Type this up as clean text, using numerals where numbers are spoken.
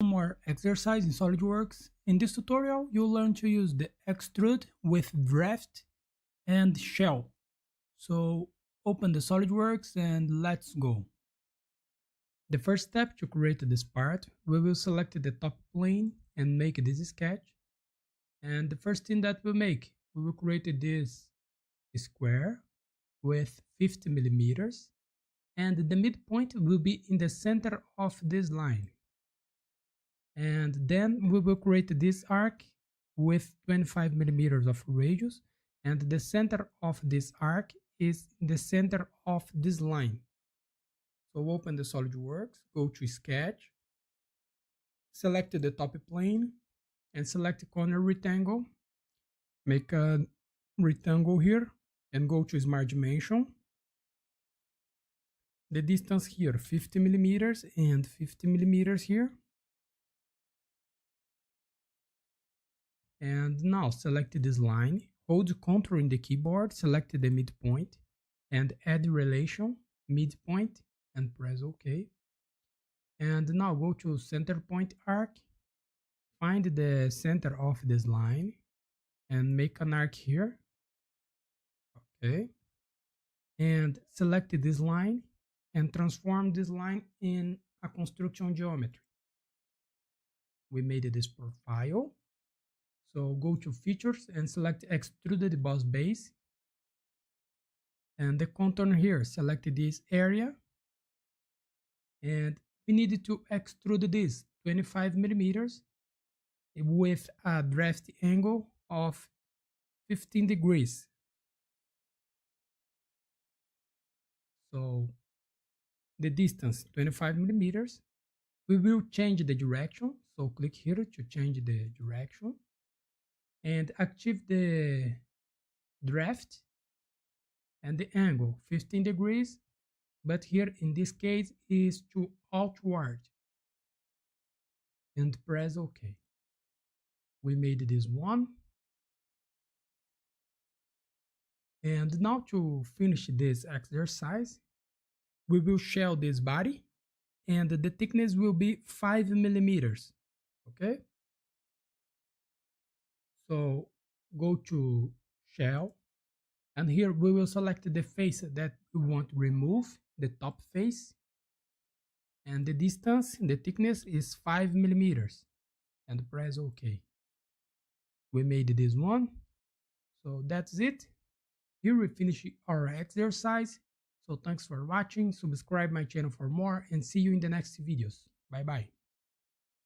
More exercise in SolidWorks. In this tutorial, you'll learn to use the extrude with draft and shell. So open the SolidWorks and let's go. The first step to create this part, we will select the top plane and make this sketch. And the first thing that we'll make, we will create this square with 50 millimeters, and the midpoint will be in the center of this line. And then we will create this arc with 25 millimeters of radius, and the center of this arc is in the center of this line. So open the SolidWorks, go to Sketch, select the top plane, and select corner rectangle. Make a rectangle here, and go to Smart Dimension. The distance here, 50 millimeters and 50 millimeters here. And now select this line, hold Ctrl in the keyboard, select the midpoint, and add relation, midpoint, and press OK. And now go to center point arc, find the center of this line, and make an arc here. Okay. And select this line and transform this line in a construction geometry. We made this profile. So go to Features and select Extruded Boss Base. And the contour here, select this area. And we need to extrude this 25 millimeters with a draft angle of 15 degrees. So the distance 25 millimeters. We will change the direction. So click here to change the direction. And active the draft and the angle 15 degrees, but here in this case is to outward, and press OK. We made this one, and now to finish this exercise, we will shell this body, and the thickness will be 5 millimeters. Okay. So go to shell, and here we will select the face that we want to remove, the top face, and the distance, the thickness is 5 millimeters, and press OK. We made this one. So that's it. Here we finish our exercise. So thanks for watching, subscribe my channel for more, and see you in the next videos. Bye bye.